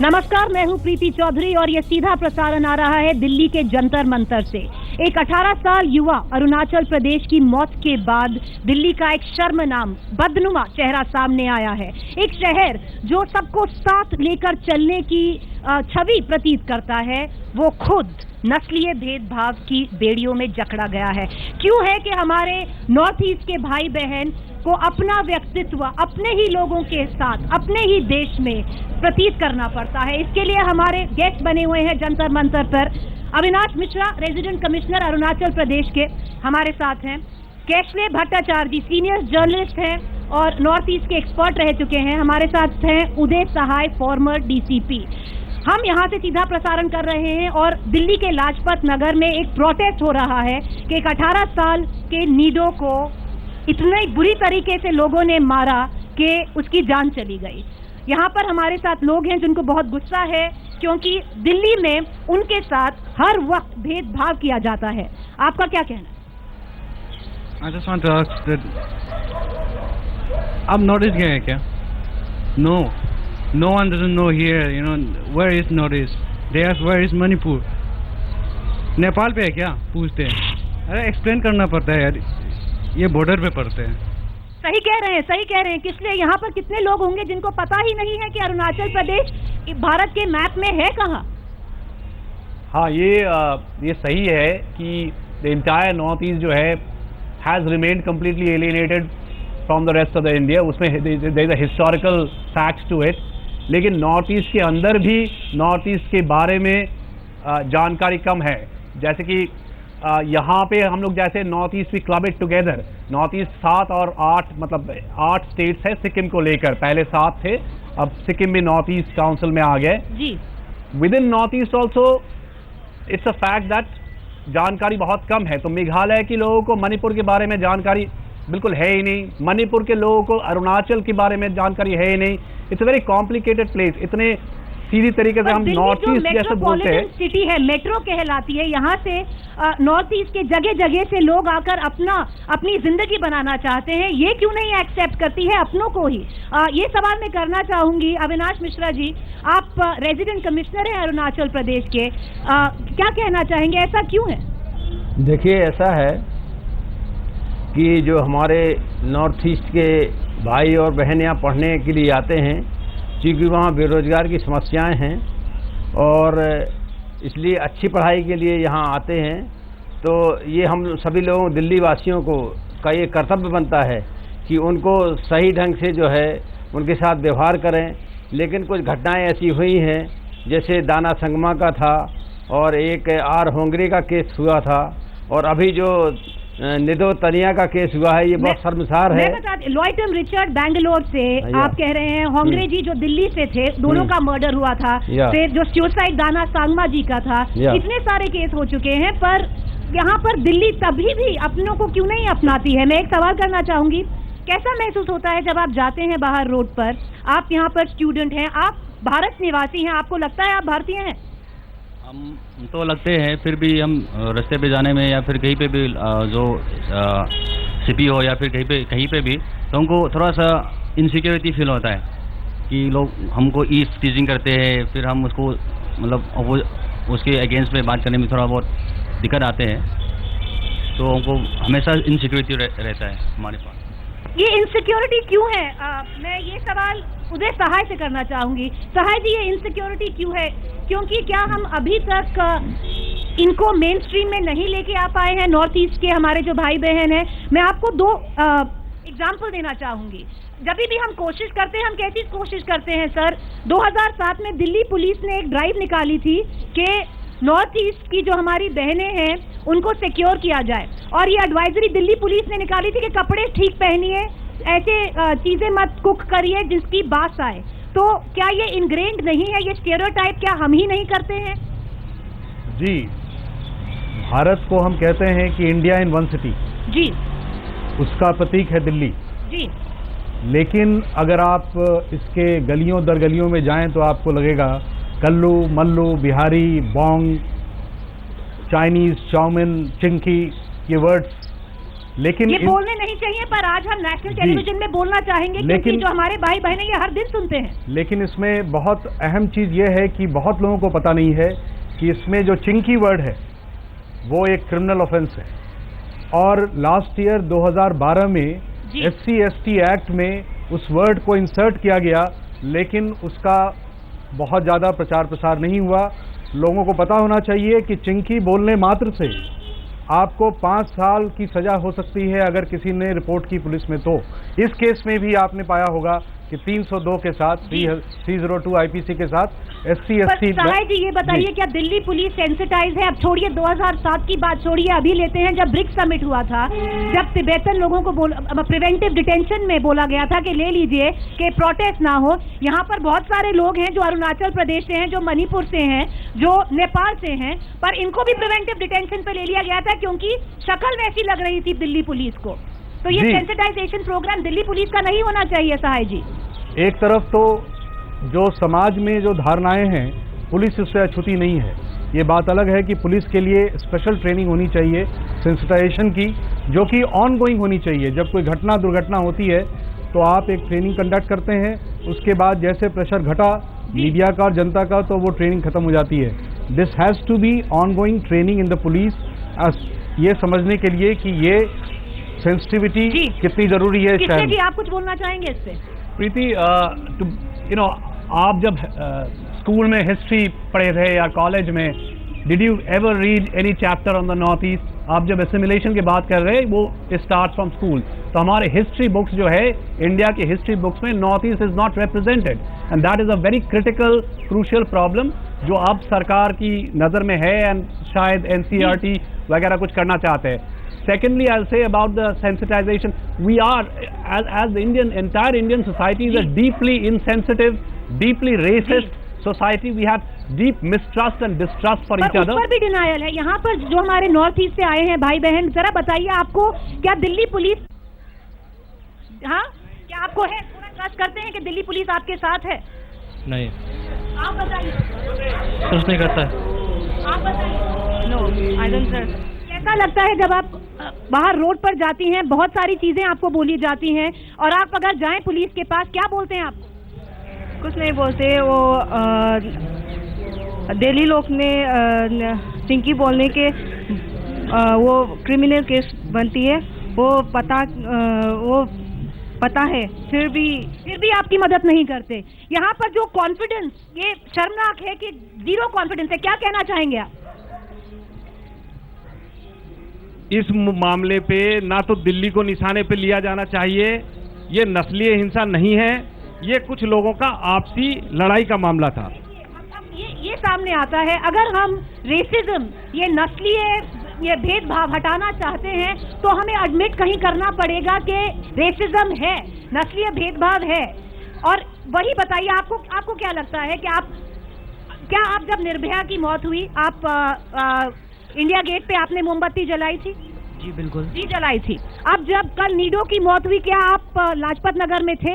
नमस्कार, मैं हूं प्रीति चौधरी और ये सीधा प्रसारण आ रहा है दिल्ली के जंतर मंतर से। एक 18 साल युवा अरुणाचल प्रदेश की मौत के बाद दिल्ली का एक शर्मनाक बदनुमा चेहरा सामने आया है। एक शहर जो सबको साथ लेकर चलने की छवि प्रतीत करता है, वो खुद नस्लीय भेदभाव की बेड़ियों में जकड़ा गया है। क्यों है कि हमारे नॉर्थ ईस्ट के भाई बहन को अपना व्यक्तित्व अपने ही लोगों के साथ अपने ही देश में प्रतीत करना पड़ता है। इसके लिए हमारे गेस्ट बने हुए हैं जंतर मंतर पर। अविनाश मिश्रा, रेजिडेंट कमिश्नर अरुणाचल प्रदेश के, हमारे साथ हैं। कैशले भट्टाचार्य जी, सीनियर जर्नलिस्ट हैं और नॉर्थ ईस्ट के एक्सपर्ट रह चुके हैं, हमारे साथ हैं। उदय सहाय, फॉर्मर डीसीपी। हम यहाँ से सीधा प्रसारण कर रहे हैं और दिल्ली के लाजपत नगर में एक प्रोटेस्ट हो रहा है कि एक 18 साल के नीडो को इतने बुरी तरीके से लोगों ने मारा कि उसकी जान चली गई। यहाँ पर हमारे साथ लोग हैं जिनको बहुत गुस्सा है क्योंकि दिल्ली में उनके साथ हर वक्त भेदभाव किया जाता है। आपका क्या कहना है? I just want to ask that आप नॉर्थ ईस्ट गए हैं क्या? No one doesn't know here, you know, where is North East? They ask where is Manipur? Nepal पे है क्या? पूछते हैं। अरे एक्सप्लेन करना पड़ता है यार, ये बॉर्डर पे पड़ते हैं। सही कह रहे हैं। किसलिए यहाँ पर कितने लोग होंगे जिनको पता ही नहीं है कि अरुणाचल प्रदेश भारत के मैप में है कहाँ? हाँ, ये सही है कि द एंटायर नॉर्थ ईस्ट जो है has remained completely alienated from the rest of the India. उसमें there is a historical facts to it. लेकिन नॉर्थ ईस्ट के अंदर भी नॉर्थ ईस्ट के बारे में जानकारी कम है। जैसे कि यहाँ पे हम लोग जैसे North East we club it together. North East 7 और 8 मतलब 8 स्टेट्स है सिक्किम को लेकर। पहले 7 थे, अब सिक्किम भी नॉर्थ ईस्ट काउंसिल में आ गए जी। Within North East also it's a fact that जानकारी बहुत कम है। तो मेघालय के लोगों को मणिपुर के बारे में जानकारी बिल्कुल है ही नहीं। मणिपुर के लोगों को अरुणाचल के बारे में जानकारी है ही नहीं। It's a very complicated place. इतने सीधी तरीके से हम नॉर्थ ईस्ट जैसे बोलते हैं, सिटी है, मेट्रो कहलाती है। यहाँ से नॉर्थ ईस्ट के जगह जगह से लोग आकर अपनी जिंदगी बनाना चाहते हैं। ये क्यों नहीं एक्सेप्ट करती है अपनों को ही? ये सवाल मैं करना चाहूंगी। अविनाश मिश्रा जी, आप रेजिडेंट कमिश्नर हैं अरुणाचल प्रदेश के, क्या कहना चाहेंगे? ऐसा क्यों है? देखिए, ऐसा है कि जो हमारे नॉर्थ ईस्ट के भाई और बहन यहाँ पढ़ने के लिए आते हैं, क्योंकि वहाँ बेरोजगार की समस्याएं हैं और इसलिए अच्छी पढ़ाई के लिए यहाँ आते हैं। तो ये हम सभी लोगों दिल्ली वासियों को का ये कर्तव्य बनता है कि उनको सही ढंग से जो है उनके साथ व्यवहार करें। लेकिन कुछ घटनाएं ऐसी हुई हैं, जैसे दाना संगमा का था और एक आर होंगरी का केस हुआ था, और अभी जो निदो तनिया का केस हुआ है, ये बहुत शर्मसार है। मैं बता दें, लॉयटम रिचर्ड बैंगलोर से आप कह रहे हैं, होंगरे जी जो दिल्ली से थे, दोनों का मर्डर हुआ था। फिर जो सुसाइड दाना सांगमा जी का था। इतने सारे केस हो चुके हैं, पर यहाँ पर दिल्ली तभी भी अपनों को क्यों नहीं अपनाती है? मैं एक सवाल करना चाहूंगी, कैसा महसूस होता है जब आप जाते हैं बाहर रोड पर? आप यहाँ पर स्टूडेंट हैं, आप भारत निवासी हैं, आपको लगता है आप भारतीय हैं? हम तो लगते हैं, फिर भी हम रास्ते पे जाने में या फिर कहीं पे भी जो सिटी हो या फिर कहीं पे भी, तो हमको थोड़ा सा इनसिक्योरिटी फील होता है कि लोग हमको ईस्ट टीजिंग करते हैं। फिर हम उसको मतलब उसके अगेंस्ट में बात करने में थोड़ा बहुत दिक्कत आते हैं। तो हमको हमेशा इनसिक्योरिटी रहता है हमारे पास। ये इनसिक्योरिटी क्यों है? मैं ये सवाल उदय सहाय से करना चाहूंगी। सहाय जी, ये इनसिक्योरिटी क्यों है? क्योंकि क्या हम अभी तक इनको मेन स्ट्रीम में नहीं लेके आ पाए हैं? नॉर्थ ईस्ट के हमारे जो भाई बहन हैं, मैं आपको 2 एग्जाम्पल देना चाहूंगी। जब भी हम कोशिश करते हैं, हम कैसी कोशिश करते हैं सर? 2007 में दिल्ली पुलिस ने एक ड्राइव निकाली थी कि नॉर्थ ईस्ट की जो हमारी बहनें हैं उनको सिक्योर किया जाए, और ये एडवाइजरी दिल्ली पुलिस ने निकाली थी कि कपड़े ठीक पहनिए, ऐसे चीजें मत कुक करिए जिसकी बात आए। तो क्या ये इनग्रेन्ड नहीं है? ये स्टेरियोटाइप क्या हम ही नहीं करते हैं? जी, भारत को हम कहते हैं कि इंडिया इन वन सिटी जी, उसका प्रतीक है दिल्ली जी। लेकिन अगर आप इसके गलियों दर गलियों में जाएं तो आपको लगेगा कल्लू, मल्लू, बिहारी, बोंग, चाइनीज, चाउमिन, चिंकी, ये वर्ड्स लेकिन ये बोलने नहीं चाहिए, पर आज हम नेशनल टेलीविजन में बोलना चाहेंगे, क्योंकि जो हमारे भाई बहन ये हर दिन सुनते हैं। लेकिन इसमें बहुत अहम चीज ये है कि बहुत लोगों को पता नहीं है कि इसमें जो चिंकी वर्ड है वो एक क्रिमिनल ऑफेंस है, और लास्ट ईयर 2012 में SC/ST एक्ट में उस वर्ड को इंसर्ट किया गया, लेकिन उसका बहुत ज़्यादा प्रचार प्रसार नहीं हुआ। लोगों को पता होना चाहिए कि चिंकी बोलने मात्र से आपको 5 साल की सज़ा हो सकती है अगर किसी ने रिपोर्ट की पुलिस में। तो इस केस में भी आपने पाया होगा कि 302 के साथ, 302 IPC के साथ SC/ST। सहाय जी, ये बताइए क्या दिल्ली पुलिस सेंसिटाइज है? अब छोड़िए 2007 की बात, छोड़िए अभी लेते हैं जब ब्रिक्स समिट हुआ था, जब तिब्बतन लोगों को प्रिवेंटिव डिटेंशन में बोला गया था कि ले लीजिए कि प्रोटेस्ट ना हो। यहाँ पर बहुत सारे लोग हैं जो अरुणाचल प्रदेश से हैं, जो मणिपुर से हैं, जो नेपाल से हैं, पर इनको भी प्रिवेंटिव डिटेंशन पे ले लिया गया था क्योंकि शक्ल वैसी लग रही थी दिल्ली पुलिस को। तो ये सेंसिटाइजेशन प्रोग्राम दिल्ली पुलिस का नहीं होना चाहिए सहाय जी। एक तरफ तो जो समाज में जो धारणाएं हैं, पुलिस इससे अछूती नहीं है। ये बात अलग है कि पुलिस के लिए स्पेशल ट्रेनिंग होनी चाहिए सेंसिटाइजेशन की, जो कि ऑन गोइंग होनी चाहिए। जब कोई घटना दुर्घटना होती है तो आप एक ट्रेनिंग कंडक्ट करते हैं, उसके बाद जैसे प्रेशर घटा मीडिया का और जनता का तो वो ट्रेनिंग खत्म हो जाती है। This has to be ongoing training in the police, ये समझने के लिए कि ये सेंसिटिविटी कितनी जरूरी है। किससे जी आप कुछ बोलना चाहेंगे इससे? प्रीति, आप जब स्कूल में हिस्ट्री पढ़े थे या कॉलेज में, did you ever read any chapter on the north east? आप जब एसिमिलेशन की बात कर रहे हैं वो स्टार्ट फ्रॉम स्कूल, तो हमारे हिस्ट्री बुक्स जो है, इंडिया की हिस्ट्री बुक्स में north east is not represented, and that is a very critical crucial problem जो अब सरकार की नज़र में है, एंड शायद NCERT वगैरह कुछ करना चाहते हैं। Secondly, I'll say about the sensitization. We are, as the entire Indian society is a deeply insensitive, deeply racist society. We have deep mistrust and distrust for each other. पर भी denial है। यहाँ पर जो हमारे नॉर्थ ईस्ट से आए हैं भाई बहन, जरा बताइए आपको क्या दिल्ली पुलिस, हाँ, क्या आपको है, पूरा ट्रस्ट करते हैं कि दिल्ली पुलिस आपके साथ है? नहीं। आप बताइए। कुछ नहीं करता है। आप बताइए। No, I don't trust. ऐसा लगता है जब आप बाहर रोड पर जाती हैं, बहुत सारी चीजें आपको बोली जाती हैं, और आप अगर जाएं पुलिस के पास, क्या बोलते हैं आप? कुछ नहीं बोलते। वो दिल्ली लोग ने चिंकी बोलने के वो क्रिमिनल केस बनती है, वो पता है, फिर भी आपकी मदद नहीं करते। यहाँ पर जो कॉन्फिडेंस, ये शर्मनाक है कि जीरो कॉन्फिडेंस है। क्या कहना चाहेंगे आप? इस मामले पे ना तो दिल्ली को निशाने पे लिया जाना चाहिए। ये नस्लीय हिंसा नहीं है, ये कुछ लोगों का आपसी लड़ाई का मामला था। ये सामने आता है, अगर हम रेसिज्म, ये नस्लीय, ये भेदभाव हटाना चाहते हैं तो हमें एडमिट कहीं करना पड़ेगा कि रेसिज्म है, नस्लीय भेदभाव है। और वही बताइए, आपको क्या लगता है कि आप जब निर्भया की मौत हुई, आप इंडिया गेट पे आपने मोमबत्ती जलाई थी? जी बिल्कुल। जी जलाई थी। अब जब कल नीडो की मौत हुई, क्या आप लाजपत नगर में थे?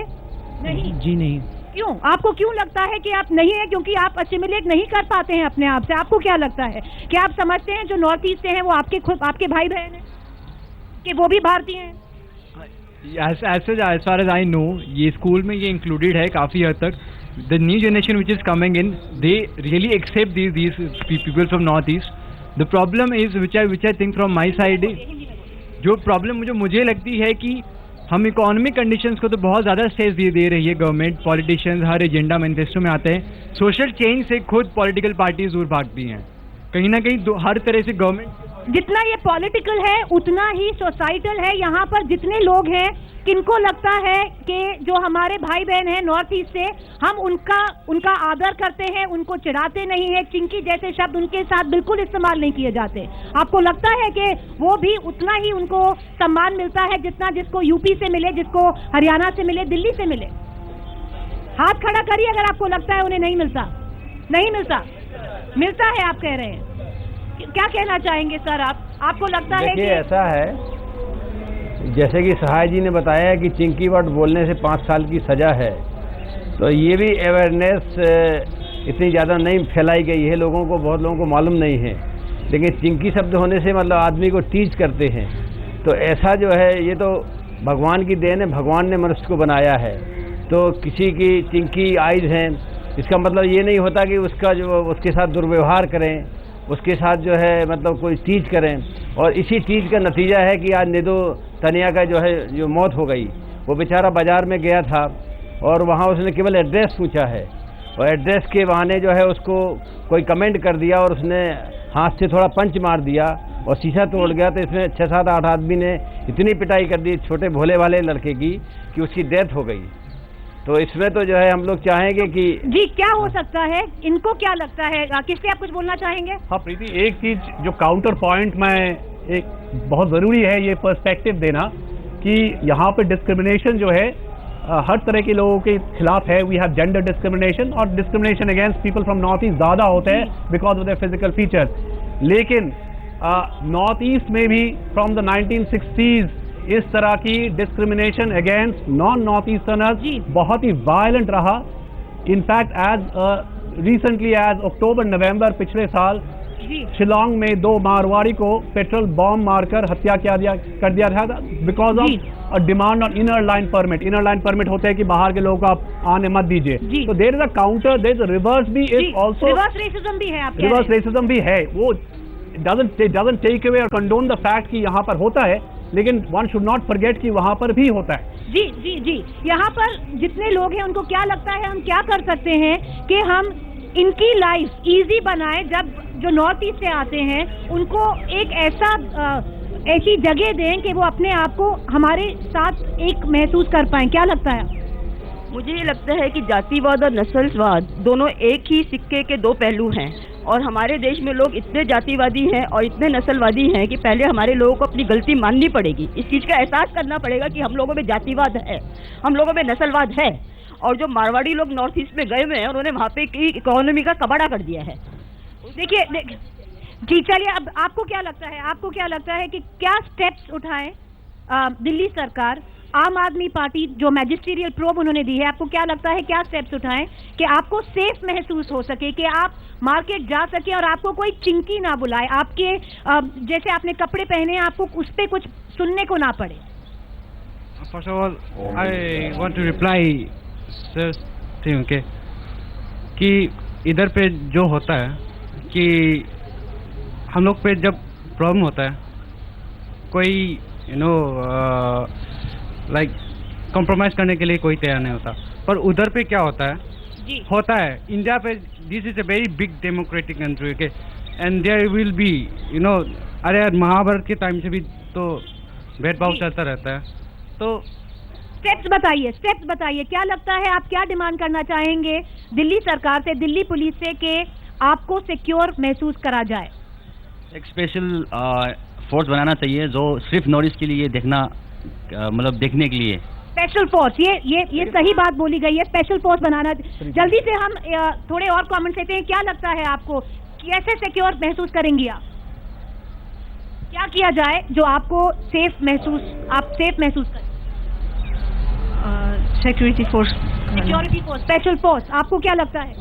नहीं। जी नहीं। क्यों? आपको क्यों लगता है कि आप नहीं है? क्योंकि आप असिमिलेट नहीं कर पाते हैं अपने आप से। आपको क्या लगता है? क्या आप समझते हैं जो नॉर्थ ईस्ट से हैं वो आपके भाई बहन हैं, कि वो भी भारतीय हैं? As far as I know, ये स्कूल में ये इंक्लूडेड है काफ़ी हद तक। The new generation which is coming in, they really accept these people from North East. The problem is, which I think from my side, जो problem मुझे लगती है कि हम इकोनॉमिक कंडीशंस को तो बहुत ज़्यादा स्टेज दे रही है गवर्नमेंट, पॉलिटिशियंस हर एजेंडा मैनिफेस्टो में आते हैं। सोशल चेंज से खुद पॉलिटिकल पार्टीज दूर भागती हैं कहीं ना कहीं। हर तरह से गवर्नमेंट, जितना ये पॉलिटिकल है उतना ही सोसाइटल है। यहाँ पर जितने लोग हैं, किनको लगता है कि जो हमारे भाई बहन हैं नॉर्थ ईस्ट से, हम उनका आदर करते हैं, उनको चिढ़ाते नहीं है। चिंकी जैसे शब्द उनके साथ बिल्कुल इस्तेमाल नहीं किए जाते। आपको लगता है कि वो भी उतना ही उनको सम्मान मिलता है जितना जिसको यूपी से मिले, जिसको हरियाणा से मिले, दिल्ली से मिले? हाथ खड़ा करिए अगर आपको लगता है उन्हें नहीं मिलता। नहीं मिलता है, आप कह रहे हैं। क्या कहना चाहेंगे सर आपको लगता है कि ऐसा है, जैसे कि सहाय जी ने बताया कि चिंकी वर्ड बोलने से 5 साल की सज़ा है, तो ये भी अवेयरनेस इतनी ज़्यादा नहीं फैलाई गई है, बहुत लोगों को मालूम नहीं है। लेकिन चिंकी शब्द होने से मतलब आदमी को टीच करते हैं, तो ऐसा जो है ये तो भगवान की देन है, भगवान ने मनुष्य को बनाया है। तो किसी की चिंकी आइज हैं, इसका मतलब ये नहीं होता कि उसका जो उसके साथ दुर्व्यवहार करें, उसके साथ जो है मतलब कोई चीज़ करें। और इसी चीज़ का नतीजा है कि आज निधु तनिया का जो है जो मौत हो गई। वो बेचारा बाज़ार में गया था और वहाँ उसने केवल एड्रेस पूछा है और एड्रेस के बहाने जो है उसको कोई कमेंट कर दिया और उसने हाथ से थोड़ा पंच मार दिया और शीशा तोड़ गया। तो इसमें 6-7-8 आदमी ने इतनी पिटाई कर दी छोटे भोले वाले लड़के की कि उसकी डेथ हो गई। तो इसमें तो जो है हम लोग चाहेंगे कि जी क्या हो सकता है, इनको क्या लगता है, किससे आप कुछ बोलना चाहेंगे? हाँ प्रीति, एक चीज जो काउंटर पॉइंट में एक बहुत ज़रूरी है ये पर्सपेक्टिव देना कि यहाँ पे डिस्क्रिमिनेशन जो है हर तरह के लोगों के खिलाफ है। वी हैव जेंडर डिस्क्रिमिनेशन और discrimination against people from north east ज़्यादा होते हैं because of their physical features. लेकिन नॉर्थ ईस्ट में भी फ्रॉम द 1960s इस तरह की discrimination against non north Easterners बहुत ही वायलेंट रहा। इनफैक्ट एज रिसेंटली एज अक्टूबर-नवंबर पिछले साल शिलोंग में 2 मारवाड़ी को पेट्रोल बॉम्ब मारकर हत्या कर दिया था because of a demand on inner line permit. Inner line permit होते हैं कि बाहर के लोगों को आप आने मत दीजिए। तो there is a counter, there is a reverse भी इज आल्सो रिवर्स रेसिज्म भी है। आप रिवर्स रेसिज्म भी है। वो doesn't take away or condone the fact कि यहाँ पर होता है, लेकिन one should not forget कि वहाँ पर भी होता है। जी जी जी, यहाँ पर जितने लोग हैं उनको क्या लगता है हम क्या कर सकते हैं कि हम इनकी लाइफ इजी बनाएं? जब जो नॉर्थ ईस्ट से आते हैं उनको एक ऐसी जगह दें कि वो अपने आप को हमारे साथ एक महसूस कर पाएं। क्या लगता है? मुझे ये लगता है कि जातिवाद और नस्लवाद दोनों एक ही सिक्के के 2 पहलू हैं और हमारे देश में लोग इतने जातिवादी हैं और इतने नस्लवादी हैं कि पहले हमारे लोगों को अपनी गलती माननी पड़ेगी। इस चीज़ का एहसास करना पड़ेगा कि हम लोगों में जातिवाद है, हम लोगों में नस्लवाद है। और जो मारवाड़ी लोग नॉर्थ ईस्ट में गए हुए हैं उन्होंने वहाँ पे की इकोनॉमी का कबाड़ा कर दिया है। देखिए जी, चलिए अब आपको क्या लगता है, आपको क्या लगता है कि क्या स्टेप्स उठाएं दिल्ली सरकार, आम आदमी पार्टी जो मैजिस्ट्रियल प्रोब उन्होंने दी है, आपको क्या लगता है क्या स्टेप्स उठाएं कि आपको सेफ महसूस हो सके, कि आप मार्केट जा सके और आपको कोई चिंकी ना बुलाए, आपके जैसे आपने कपड़े पहने हैं आपको उस पर कुछ सुनने को ना पड़े? First of all I want to reply sir कि इधर पे जो होता है कि हम लोग पे जब प्रॉब्लम होता है कोई लाइक कॉम्प्रोमाइज़ करने के लिए कोई तैयार नहीं होता, पर उधर पे क्या होता है जी होता है इंडिया पे this is a very big democratic country के एंड देयर विल बी अरे यार महाभारत के टाइम से भी तो भेदभाव चलता रहता है। तो स्टेप्स बताइए क्या लगता है, आप क्या डिमांड करना चाहेंगे दिल्ली सरकार से, दिल्ली पुलिस से कि आपको सिक्योर महसूस करा जाए? एक स्पेशल फोर्स बनाना चाहिए जो सिर्फ नॉर्थ ईस्ट के लिए मतलब देखने के लिए। स्पेशल फोर्स, ये सही बात बोली गई है, स्पेशल फोर्स बनाना। जल्दी से हम थोड़े और कमेंट्स लेते हैं। क्या लगता है आपको, कैसे सिक्योर महसूस करेंगी आप? क्या किया जाए जो आपको सेफ महसूस करें? सिक्योरिटी फोर्स, स्पेशल फोर्स, आपको क्या लगता है?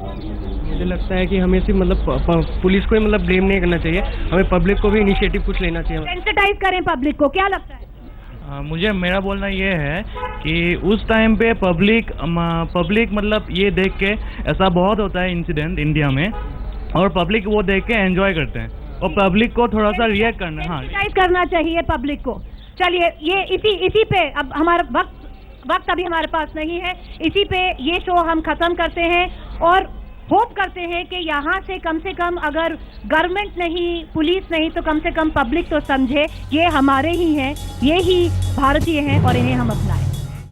मुझे लगता है कि हमें सिर्फ मतलब पुलिस को मतलब ब्लेम नहीं करना चाहिए, हमें पब्लिक को भी इनिशिएटिव कुछ लेना चाहिए, सेंसिटाइज करें पब्लिक को। क्या लगता है? मेरा बोलना ये है कि उस टाइम पे पब्लिक मतलब ये देख के, ऐसा बहुत होता है इंसिडेंट इंडिया में, और पब्लिक वो देख के एंजॉय करते हैं और पब्लिक को थोड़ा सा रिएक्ट करना चाहिए पब्लिक को। चलिए ये इसी पे अब हमारा वक्त अभी हमारे पास नहीं है, इसी पे ये शो हम खत्म करते हैं और होप करते हैं कि यहाँ से कम अगर गवर्नमेंट नहीं, पुलिस नहीं, तो कम से कम पब्लिक तो समझे ये हमारे ही हैं, ये ही भारतीय हैं और इन्हें हम अपनाएं।